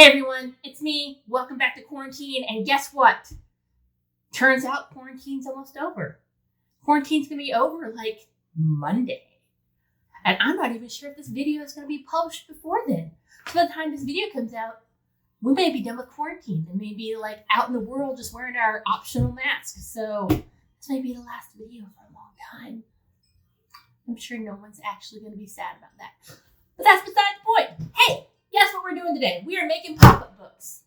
Hey everyone, it's me. Welcome back to quarantine. And guess what? Turns out quarantine's almost over. Quarantine's gonna be over like Monday. And I'm not even sure if this video is gonna be published before then. So by the time this video comes out, we may be done with quarantine and maybe like out in the world just wearing our optional masks. So this may be the last video for a long time. I'm sure no one's actually gonna be sad about that. But that's beside the point. Hey! Guess what we're doing today? We are making pop-up books.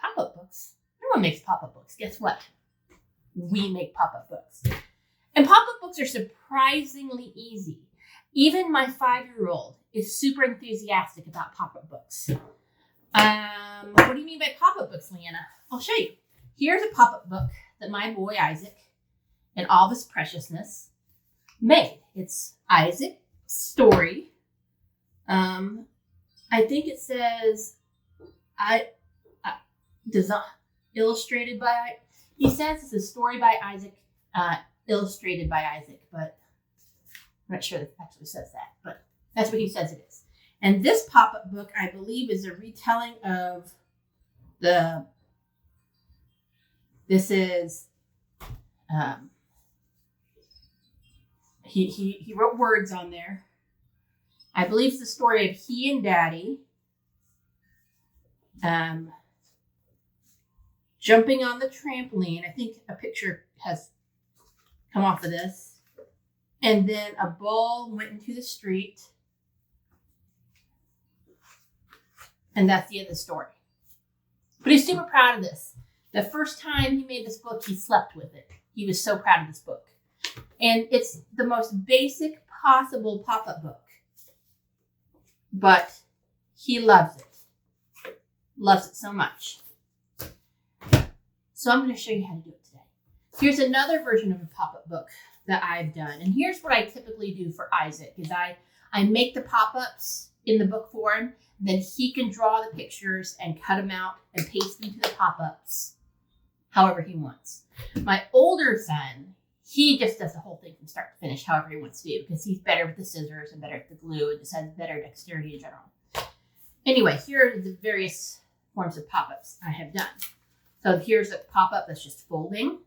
Pop-up books? Everyone makes pop-up books. Guess what? We make pop-up books. And pop-up books are surprisingly easy. Even my 5-year-old is super enthusiastic about pop-up books. What do you mean by pop-up books, Leanna? I'll show you. Here's a pop-up book that my boy Isaac, in all of his preciousness, made. It's Isaac's story. I think it says, illustrated by, he says it's a story by Isaac, illustrated by Isaac, but I'm not sure that actually says that, but that's what he says it is. And this pop-up book, I believe, is a retelling of he wrote words on there. I believe it's the story of he and Daddy jumping on the trampoline. I think a picture has come off of this. And then a ball went into the street. And that's the end of the story. But he's super proud of this. The first time he made this book, he slept with it. He was so proud of this book. And it's the most basic possible pop-up book. But he loves it. Loves it so much. So I'm going to show you how to do it today. Here's another version of a pop-up book that I've done. And here's what I typically do for Isaac is I make the pop-ups in the book form. Then he can draw the pictures and cut them out and paste them to the pop-ups however he wants. My older son, he just does the whole thing from start to finish however he wants to do because he's better with the scissors and better at the glue and just has better dexterity in general. Anyway, here are the various forms of pop-ups I have done. So here's a pop-up that's just folding.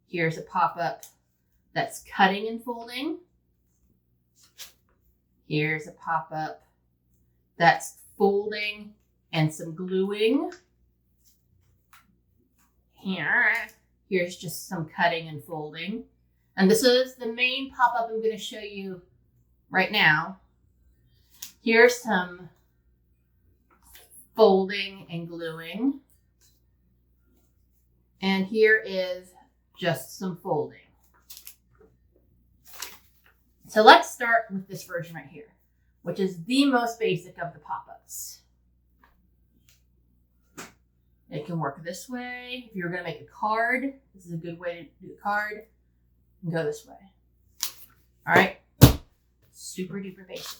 Here's a pop-up that's cutting and folding. Here's a pop-up that's folding and some gluing. Here's just some cutting and folding. And this is the main pop-up I'm going to show you right now. Here's some folding and gluing. And here is just some folding. So let's start with this version right here, which is the most basic of the pop-ups. It can work this way. If you're going to make a card, this is a good way to do a card. And go this way. All right. Super duper basic.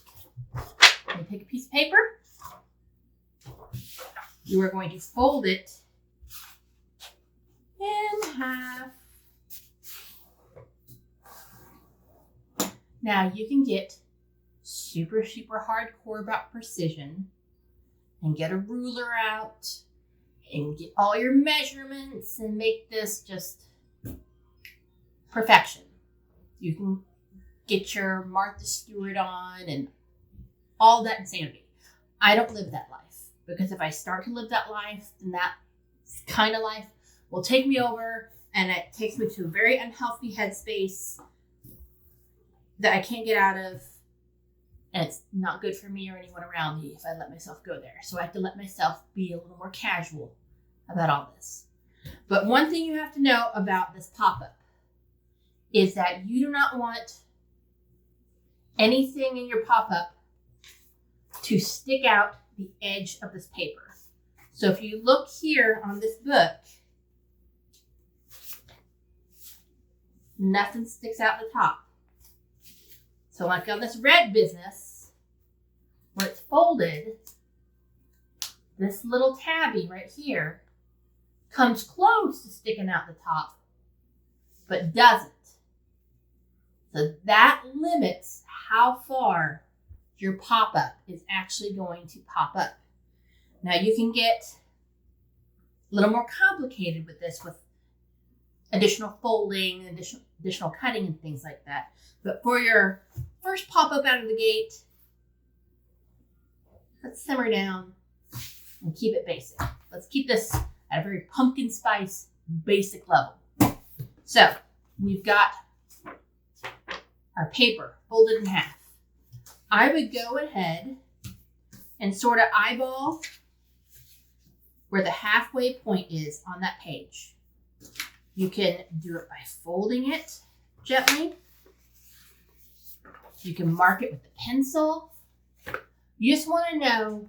Let me take a piece of paper. You are going to fold it in half. Now you can get super hardcore about precision and get a ruler out and get all your measurements and make this just perfection. You can get your Martha Stewart on and all that insanity. I don't live that life because if I start to live that life, then that kind of life will take me over and it takes me to a very unhealthy headspace that I can't get out of. And it's not good for me or anyone around me if I let myself go there. So I have to let myself be a little more casual about all this. But one thing you have to know about this pop-up is that you do not want anything in your pop-up to stick out the edge of this paper. So if you look here on this book, nothing sticks out the top. So like on this red business, where it's folded, this little tabby right here comes close to sticking out the top, but doesn't. So that limits how far your pop-up is actually going to pop up. Now you can get a little more complicated with this, with additional folding, additional cutting and things like that. But for your first pop-up out of the gate, let's simmer down and keep it basic. Let's keep this at a very pumpkin spice basic level. So we've got our paper folded in half. I would go ahead and sort of eyeball where the halfway point is on that page. You can do it by folding it gently. You can mark it with a pencil. You just want to know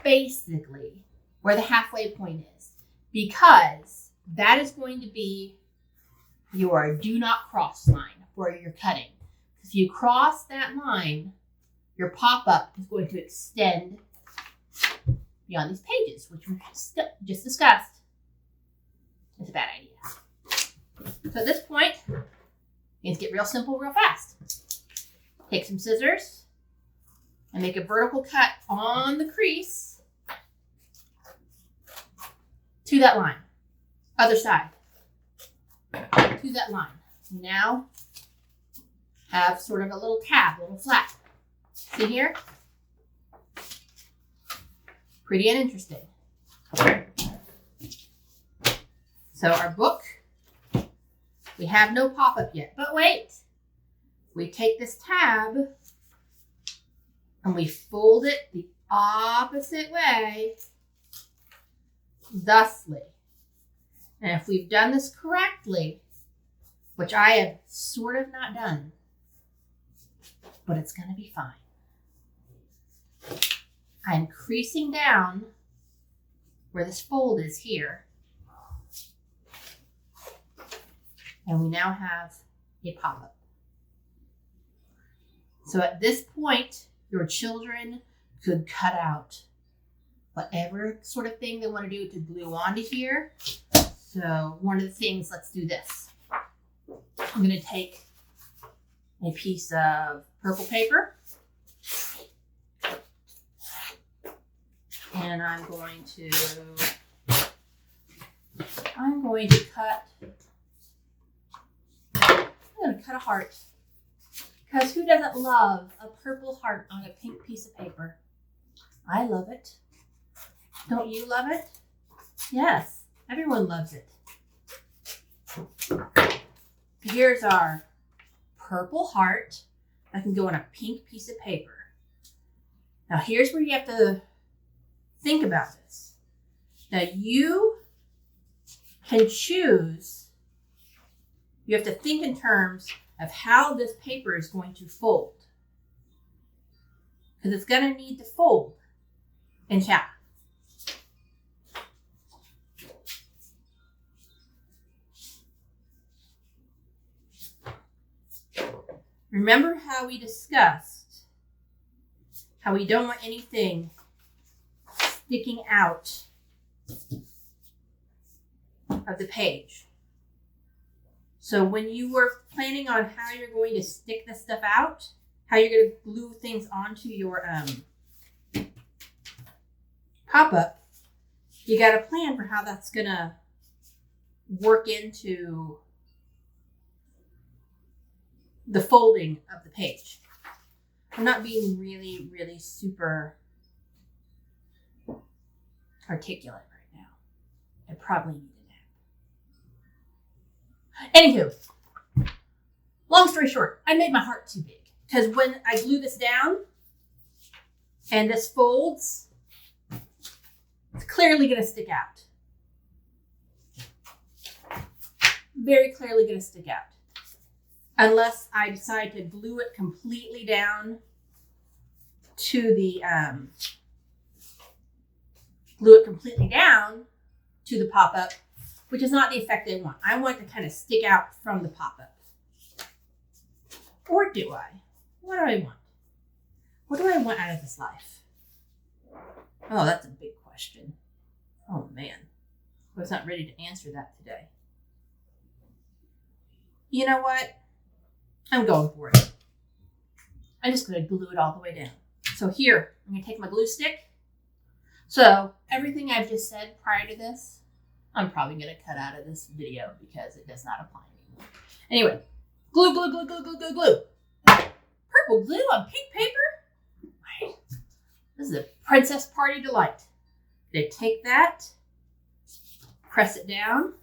basically where the halfway point is, because that is going to be your do not cross line where you're cutting. If you cross that line, your pop-up is going to extend beyond these pages, which we just discussed. It's a bad idea. So at this point, things get real simple real fast. Take some scissors and make a vertical cut on the crease to that line. Other side to that line. Now have sort of a little tab, a little flap. See here? Pretty and interesting. So our book, we have no pop-up yet, but wait. We take this tab and we fold it the opposite way, thusly. And if we've done this correctly, which I have sort of not done, but it's going to be fine. I'm creasing down where this fold is here. And we now have a pop-up. So at this point, your children could cut out whatever sort of thing they want to do to glue onto here. So one of the things, let's do this. I'm going to take a piece of purple paper. And I'm going to cut a heart. Because who doesn't love a purple heart on a pink piece of paper? I love it. Don't you love it? Yes, everyone loves it. Here's our purple heart that can go on a pink piece of paper. Now here's where you have to think about this. Now you can choose, you have to think in terms of how this paper is going to fold. Because it's going to need to fold in half. Remember how we discussed how we don't want anything sticking out of the page. So when you were planning on how you're going to stick this stuff out, how you're going to glue things onto your pop-up, you got a plan for how that's going to work into the folding of the page. I'm not being really, really super articulate right now. I probably need a nap. Anywho, long story short, I made my heart too big because when I glue this down and this folds, it's clearly going to stick out. Very clearly going to stick out. Unless I decide to glue it completely down to the pop-up, which is not the effect I want. I want it to kind of stick out from the pop-up. Or do I? What do I want? What do I want out of this life? Oh, that's a big question. Oh man, I was not ready to answer that today. You know what? I'm going for it. I'm just going to glue it all the way down. So here, I'm going to take my glue stick. So everything I've just said prior to this, I'm probably going to cut out of this video because it does not apply anymore. Anyway, glue, glue, glue, glue, glue, glue, glue. Purple glue on pink paper. Right. This is a princess party delight. They take that, press it down,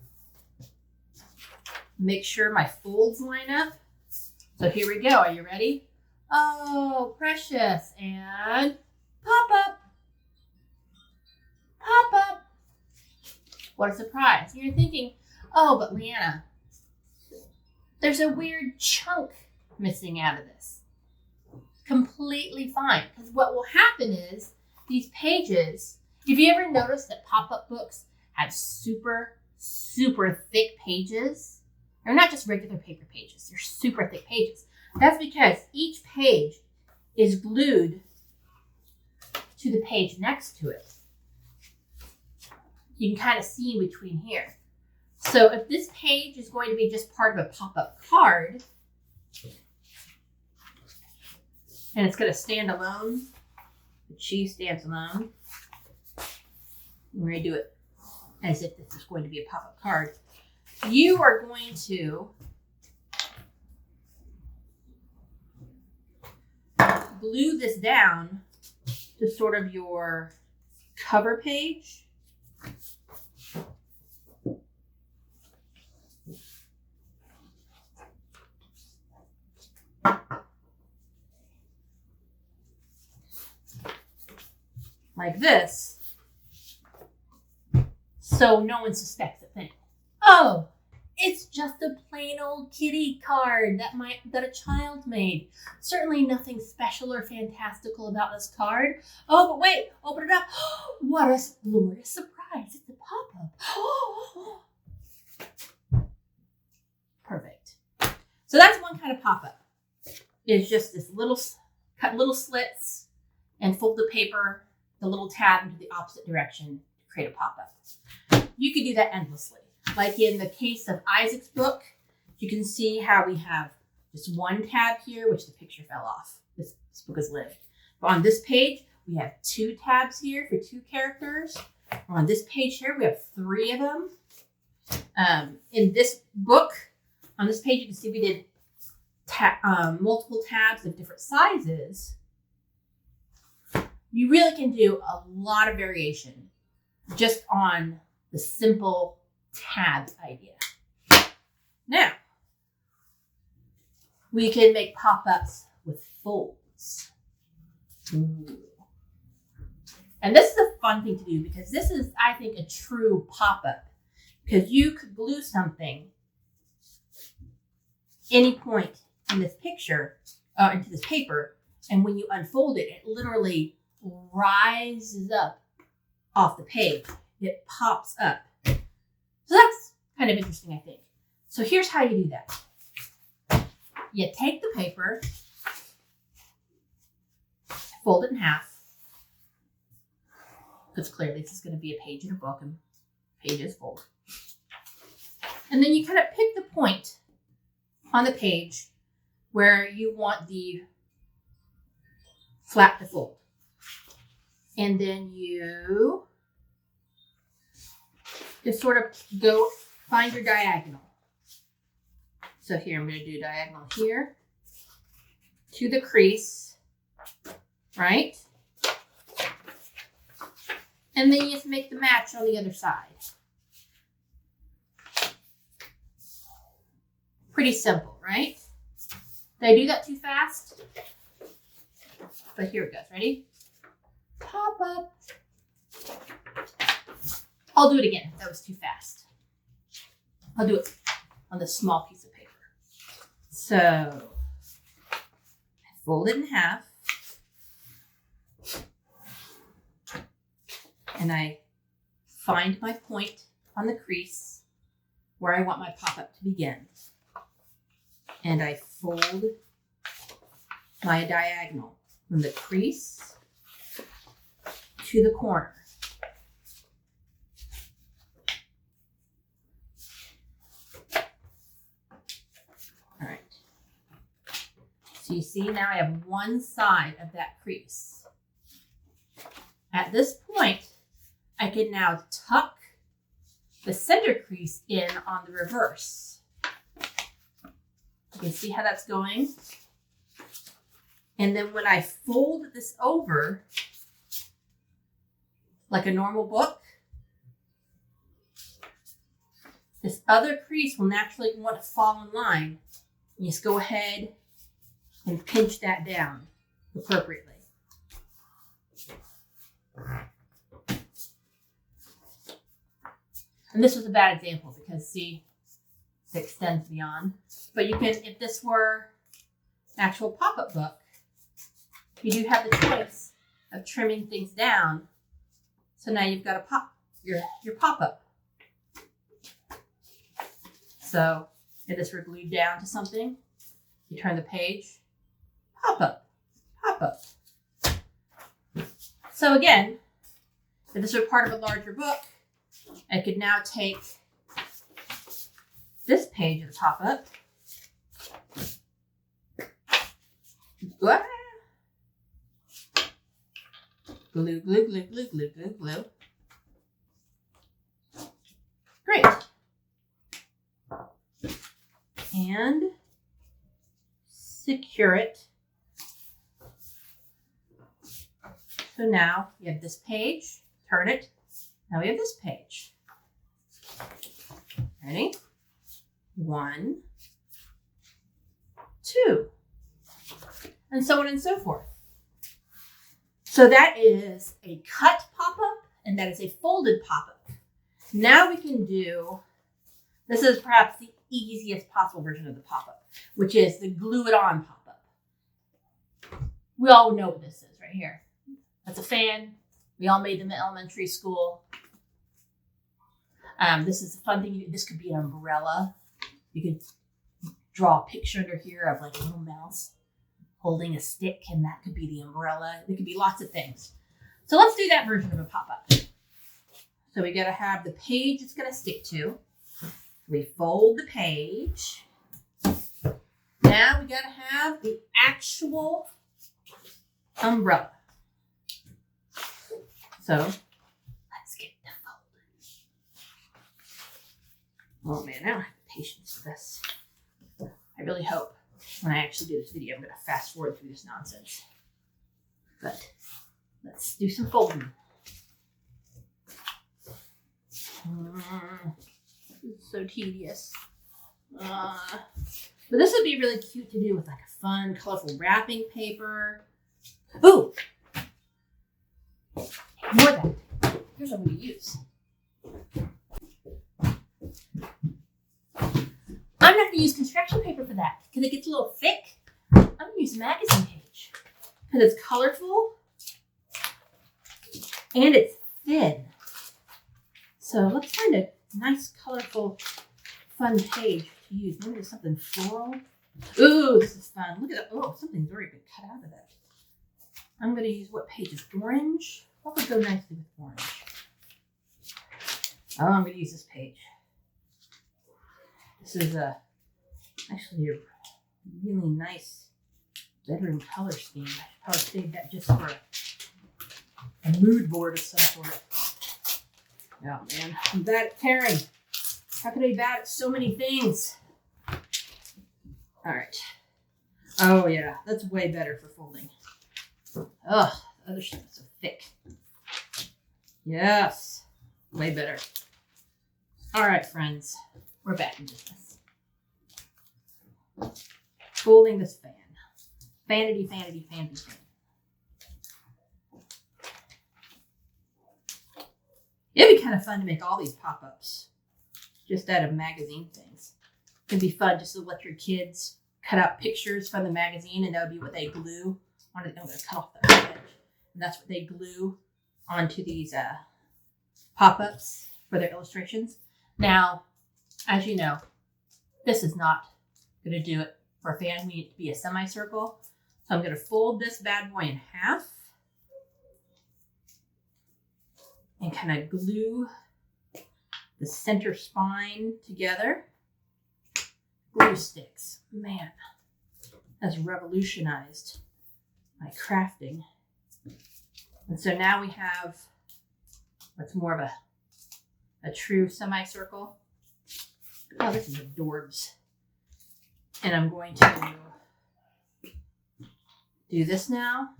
make sure my folds line up. So here we go. Are you ready? Oh, precious. And pop up. Pop up. What a surprise. You're thinking, oh, but Leanna, there's a weird chunk missing out of this. Completely fine. Because what will happen is these pages, if you ever notice that pop-up books have super, super thick pages, they're not just regular paper pages, they're super thick pages. That's because each page is glued to the page next to it. You can kind of see in between here. So if this page is going to be just part of a pop-up card, and it's going to stand alone, the cheese stands alone, we're going to do it as if this is going to be a pop-up card. You are going to glue this down to sort of your cover page. Like this, so no one suspects a thing. Oh, it's just a plain old kitty card that a child made. Certainly nothing special or fantastical about this card. Oh, but wait, open it up. What a glorious surprise. It's a pop-up. Perfect. So that's one kind of pop-up. It's just this cut little slits and fold the paper, the little tab into the opposite direction to create a pop-up. You could do that endlessly. Like in the case of Isaac's book, you can see how we have just one tab here, which the picture fell off. This book is lived. But on this page, we have 2 tabs here for 2 characters. On this page here, we have 3 of them. In this book, on this page, you can see we did multiple tabs of different sizes. You really can do a lot of variation just on the simple tab idea. Now, we can make pop-ups with folds. Ooh. And this is a fun thing to do because this is, I think, a true pop-up. Because you could glue something any point in this picture, into this paper, and when you unfold it, it literally rises up off the page. It pops up. So that's kind of interesting, I think. So here's how you do that. You take the paper, fold it in half, because clearly this is going to be a page in a book and pages fold. And then you kind of pick the point on the page where you want the flap to fold. And then you just sort of find your diagonal. So here, I'm going to do diagonal here to the crease, right? And then you just make the match on the other side. Pretty simple, right? Did I do that too fast? But here it goes. Ready? Pop up. I'll do it again. That was too fast. I'll do it on this small piece of paper. So I fold it in half. And I find my point on the crease where I want my pop-up to begin. And I fold my diagonal from the crease to the corner. All right. So you see now I have one side of that crease. At this point, I can now tuck the center crease in on the reverse. You can see how that's going. And then when I fold this over, like a normal book, this other crease will naturally want to fall in line. You just go ahead and pinch that down appropriately. And this was a bad example because see, it extends beyond. But you can, if this were an actual pop-up book, you do have the choice of trimming things down. So now you've got your pop-up. So if this were glued down to something, you turn the page, pop-up, pop-up. So again, if this were part of a larger book, I could now take this page of the pop-up, glue, glue, glue, glue, glue, glue, glue. Great. And secure it. So now you have this page, turn it. Now we have this page. Ready? 1, 2, and so on and so forth. So that is a cut pop-up, and that is a folded pop-up. Now we can do, this is perhaps the easiest possible version of the pop-up, which is the glue it on pop-up. We all know what this is right here. That's a fan. We all made them in elementary school. This is a fun thing. This could be an umbrella. You could draw a picture under here of like a little mouse holding a stick, and that could be the umbrella. It could be lots of things. So let's do that version of a pop-up. So we got to have the page it's going to stick to. We fold the page. Now we got to have the actual umbrella. So let's get the folding. Oh man, I don't have the patience for this. I really hope when I actually do this video, I'm going to fast forward through this nonsense. But let's do some folding. This is so tedious. But this would be really cute to do with like a fun, colorful wrapping paper. Ooh! More of that. Here's what I'm going to use. I'm not going to use construction paper for that because it gets a little thick. I'm going to use a magazine page because it's colorful and it's thin. So let's find a nice, colorful, fun page to use. Maybe there's something floral. Ooh, this is fun. Look at that. Oh, something's already been cut out of that. I'm going to use what page is orange? What would go nicely with orange? Oh, I'm going to use this page. This is actually a really nice bedroom color scheme. I should probably save that just for a mood board of some sort. Oh man, I'm bad at tearing. How could I be bad at so many things? All right. Oh yeah, that's way better for folding. Ugh, the other stuff is so thick. Yes, way better. All right, friends, we're back in business. Folding this fan. Vanity, vanity, vanity, fan. It'd be kind of fun to make all these pop-ups just out of magazine things. It'd be fun just to let your kids cut out pictures from the magazine, and that would be what they glue on it. I'm going to cut off the edge. And that's what they glue onto these pop-ups for their illustrations. Now, as you know, this is not going to do it for a fan. We need it to be a semicircle. So I'm going to fold this bad boy in half and kind of glue the center spine together. Glue sticks. Man, that's revolutionized my crafting. And so now we have That's more of a true semicircle. Oh, this is adorbs. And I'm going to do this now.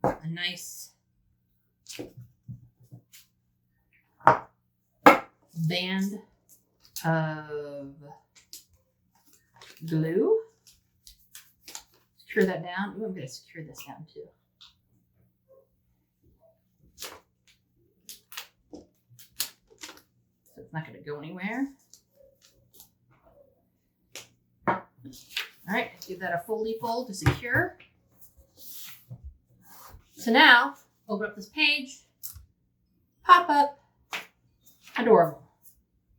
A nice band of glue. Secure that down. Ooh, I'm going to secure this down too. So it's not going to go anywhere. All right, give that a foldy fold to secure. So now, open up this page, pop up, adorable.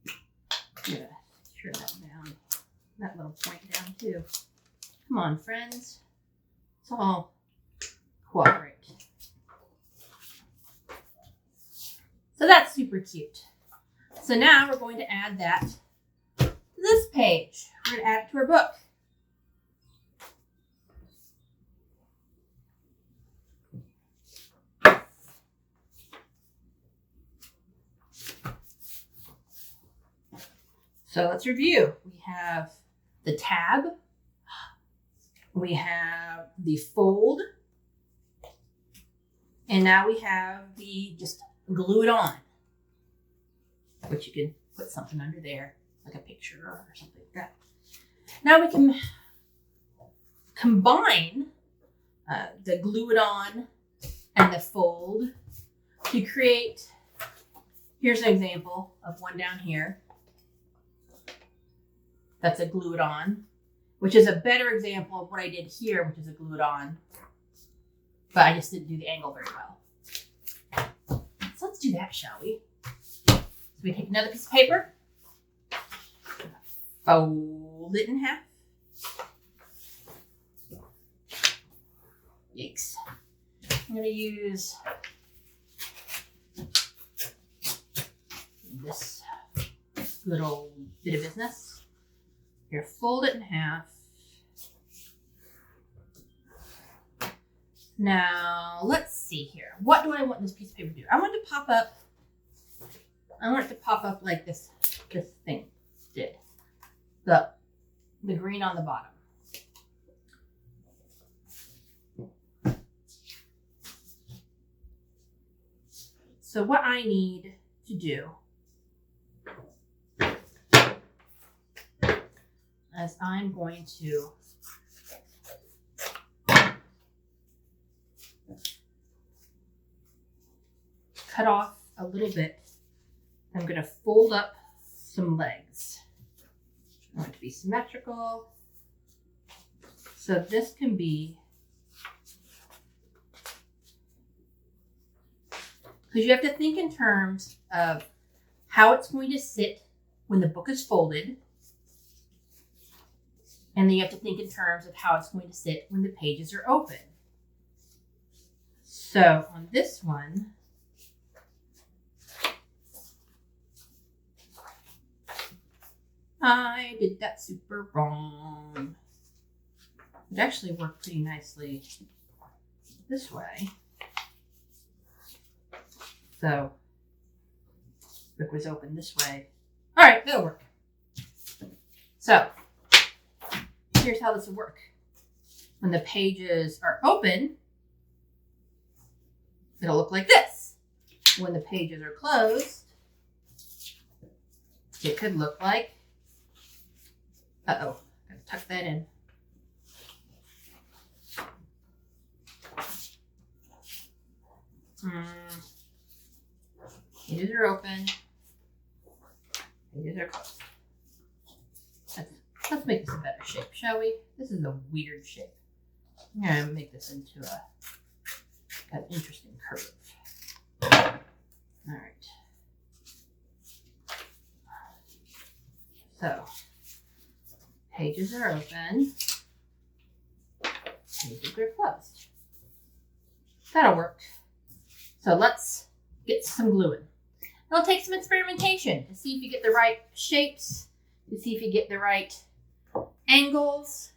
I'm going to secure that down, that little point down too. Come on, friends. It's all cooperate. So that's super cute. So now we're going to add that to this page. We're going to add it to our book. So let's review. We have the tab. We have the fold. And now we have the just glue it on, which you can put something under there, like a picture or something like that. Now we can combine the glue it on and the fold to create, here's an example of one down here. That's a glue it on, which is a better example of what I did here, which is a glue it on, but I just didn't do the angle very well. So let's do that, shall we? So we take another piece of paper, fold it in half. Yikes. I'm going to use this little bit of business. Here, fold it in half. Now, let's see here. What do I want this piece of paper to do? I want it to pop up like this thing did. The green on the bottom. So what I need to do is I'm going to cut off a little bit. I'm going to fold up some legs. I want it to be symmetrical. So this can be, because you have to think in terms of how it's going to sit when the book is folded. And then you have to think in terms of how it's going to sit when the pages are open. So on this one, I did that super wrong. It actually worked pretty nicely this way. So the book was open this way. All right, that'll work. So here's how this will work. When the pages are open, it'll look like this. When the pages are closed, it could look like, uh-oh, gotta tuck that in. Pages are open, pages are closed. Let's make this a better shape, shall we? This is a weird shape. I'm gonna make this into an interesting curve. All right. So, pages are open, pages are closed. That'll work. So let's get some glue in. It'll take some experimentation to see if you get the right shapes, to see if you get the right angles.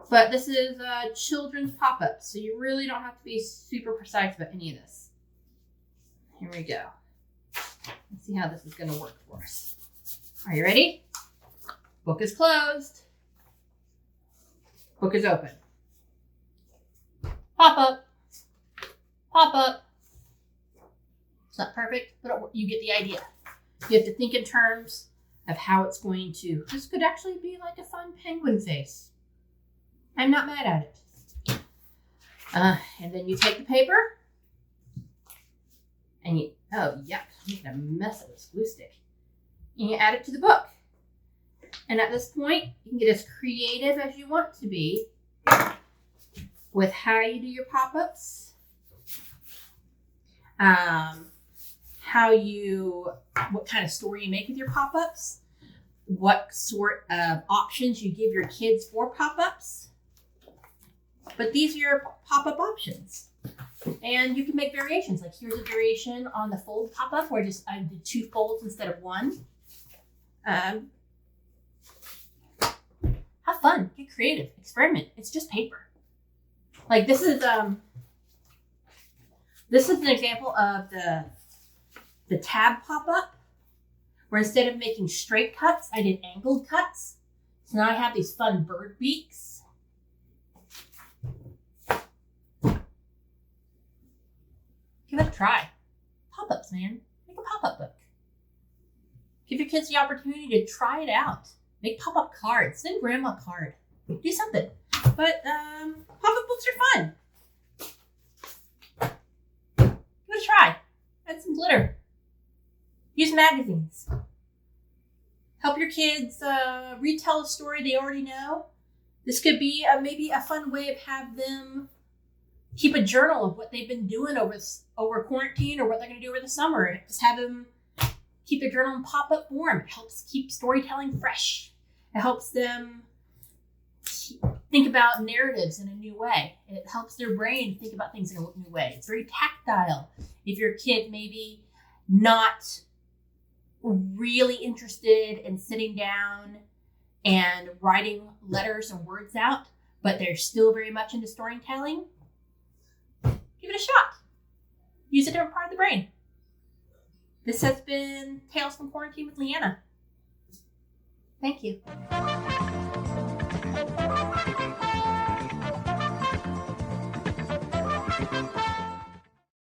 But this is children's pop-up, so you really don't have to be super precise about any of this. Here we go. Let's see how this is going to work for us. Are you ready? Book is closed. Book is open. Pop-up. Pop-up. It's not perfect, but you get the idea. You have to think in terms of how it's going to. This could actually be like a fun penguin face. I'm not mad at it. And then you take the paper and you, oh, yuck, I'm making a mess of this glue stick. And you add it to the book. And at this point, you can get as creative as you want to be with how you do your pop-ups. What kind of story you make with your pop-ups. What sort of options you give your kids for pop-ups. But these are your pop-up options. And you can make variations. Like here's a variation on the fold pop-up where I did 2 folds instead of 1. Have fun, get creative, experiment. It's just paper. Like this is an example of the tab pop-up where instead of making straight cuts, I did angled cuts. So now I have these fun bird beaks. Give it a try. Pop-ups, man. Make a pop-up book. Give your kids the opportunity to try it out. Make pop-up cards. Send grandma a card. Do something. But pop-up books are fun. Give it a try. Add some glitter. Use magazines. Help your kids retell a story they already know. This could be maybe a fun way of have them keep a journal of what they've been doing over quarantine or what they're going to do over the summer. Just have them keep their journal in pop-up form. It helps keep storytelling fresh. It helps them think about narratives in a new way. It helps their brain think about things in a new way. It's very tactile. If your kid maybe not really interested in sitting down and writing letters and words out, but they're still very much into storytelling, give it a shot. Use a different part of the brain. This has been Tales from Quarantine with Leanna. Thank you.